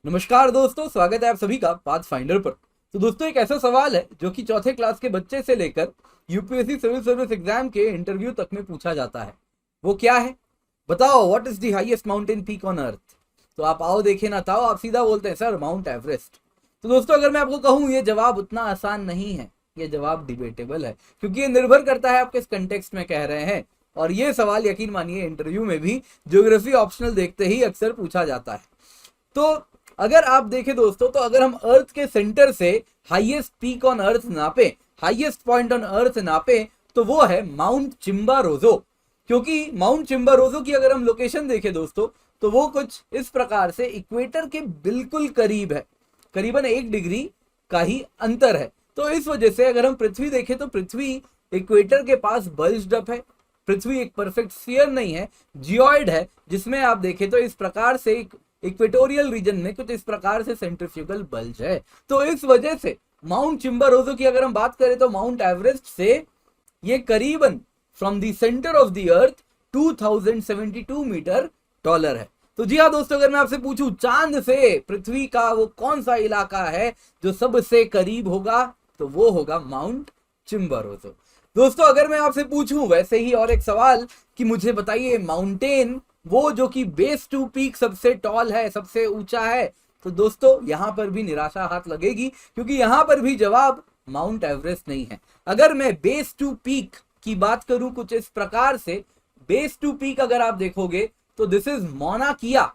नमस्कार दोस्तों, स्वागत है आप सभी का पाथफाइंडर पर। तो दोस्तों, एक ऐसा सवाल है जो कि चौथे क्लास के बच्चे से लेकर यूपीएससी सिविल सर्विस एग्जाम के इंटरव्यू तक में पूछा जाता है। वो क्या है? बताओ, what is the highest mountain peak on earth? तो आप आओ देखे ना ताओ, आप सीधा बोलते हैं सर माउंट एवरेस्ट। तो दोस्तों, अगर मैं आपको कहूं ये जवाब उतना आसान नहीं है, ये जवाब डिबेटेबल है, क्योंकि ये निर्भर करता है आप किस कंटेक्स्ट में कह रहे हैं। और ये सवाल यकीन मानिए इंटरव्यू में भी ज्योग्राफी ऑप्शनल देखते ही अक्सर पूछा जाता है। तो अगर आप देखें दोस्तों, तो अगर हम अर्थ के सेंटर से हाईएस्ट पीक ऑन अर्थ नापे, हाईएस्ट पॉइंट ऑन अर्थ नापे, तो वो है माउंट चिम्बारोजो। क्योंकि माउंट चिम्बारोजो की अगर हम लोकेशन देखें दोस्तों, तो वो कुछ इस प्रकार से इक्वेटर के बिल्कुल करीब है, करीबन 1 डिग्री का ही अंतर है। तो इस वजह से अगर हम पृथ्वी देखें तो पृथ्वी इक्वेटर के पास बल्ज्ड अप है। पृथ्वी एक परफेक्ट स्फीयर नहीं है, जियोइड है, जिसमें आप देखें तो इस प्रकार से इक्वेटोरियल रीजन में कुछ इस प्रकार से सेंट्रीफ्यूगल बल्ज है। तो इस वजह से माउंट चिम्बारोजो की अगर हम बात करें तो माउंट एवरेस्ट से ये करीबन from the centre of the earth 2072 metre taller है। तो जी हाँ दोस्तों, अगर मैं आपसे पूछूं चांद से पृथ्वी का वो कौन सा इलाका है जो सबसे करीब होगा, तो वो होगा माउंट चिम्बारोजो। दोस्तों, अगर मैं आपसे पूछूं वैसे ही और एक सवाल कि मुझे बताइए माउंटेन वो जो कि बेस टू पीक सबसे टॉल है, सबसे ऊंचा है, तो दोस्तों यहां पर भी निराशा हाथ लगेगी, क्योंकि यहां पर भी जवाब माउंट एवरेस्ट नहीं है। अगर मैं बेस टू पीक की बात करूं कुछ इस प्रकार से, बेस टू पीक अगर आप देखोगे तो दिस इज मौना किया,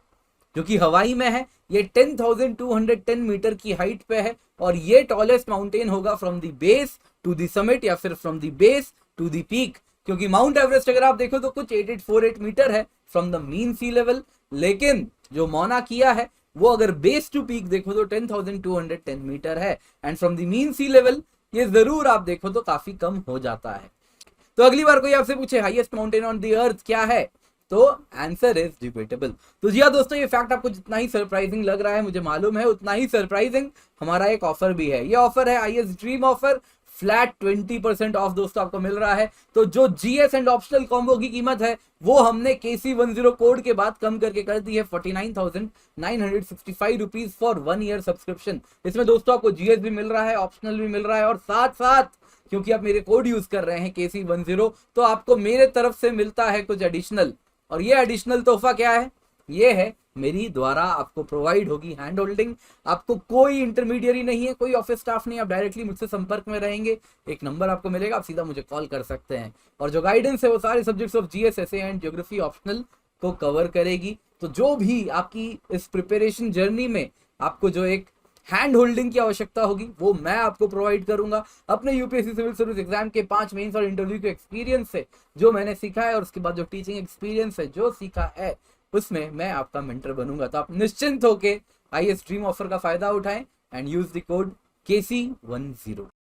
जो कि हवाई में है। ये 10,210 मीटर की हाइट पे है और ये टॉलेस्ट माउंटेन होगा from the base to the summit या फिर from the base to the peak. क्योंकि माउंट एवरेस्ट अगर आप देखो तो कुछ 8848 मीटर है from the mean sea level, लेकिन जो मौना किया है वो अगर बेस टू पीक देखो तो 10,210 मीटर है, and from the mean sea level ये जरूर आप देखो तो काफी कम हो जाता है। तो अगली बार कोई आपसे पूछे highest mountain on the earth क्या है, तो आंसर इज डिबेटेबल। तो जी हाँ दोस्तों, ये फैक्ट आपको जितना ही सरप्राइजिंग लग रहा है मुझे मालूम है, उतना ही सरप्राइजिंग हमारा एक ऑफर भी है। ये ऑफर है IAS dream offer, flat 20% of दोस्तों आपको मिल रहा है। तो जो जीएस एंड ऑप्शनल कॉम्बो की कीमत है वो हमने KC10 कोड के बाद कम करके कर दी है 49,965 रुपीज फॉर 1 ईयर सब्सक्रिप्शन। इसमें दोस्तों आपको जीएस भी मिल रहा है, ऑप्शनल भी मिल रहा है, और साथ साथ क्योंकि आप मेरे कोड यूज कर रहे हैं KC10, तो आपको मेरे तरफ से मिलता है कुछ एडिशनल। और ये एडिशनल तोहफा क्या है? ये है मेरी द्वारा आपको प्रोवाइड होगी हैंड होल्डिंग। आपको कोई इंटरमीडियरी नहीं है, कोई ऑफिस स्टाफ नहीं, आप डायरेक्टली मुझसे संपर्क में रहेंगे। एक नंबर आपको मिलेगा, आप सीधा मुझे कॉल कर सकते हैं। और जो गाइडेंस है वो सारे subjects of GS, SA and geography optional को कवर करेगी। तो जो भी आपकी इस प्रिपरेशन जर्नी में आपको जो एक हैंड होल्डिंग की आवश्यकता होगी वो मैं आपको प्रोवाइड करूंगा अपने यूपीएससी सिविल सर्विस एग्जाम के 5 मेंस और इंटरव्यू के एक्सपीरियंस से, जो मैंने सीखा है, और उसके बाद जो टीचिंग एक्सपीरियंस है जो सीखा है, उसमें मैं आपका मेंटर बनूंगा। तो आप निश्चिंत होके आईएएस ड्रीम ऑफर का फायदा उठाएं and use the code KC10।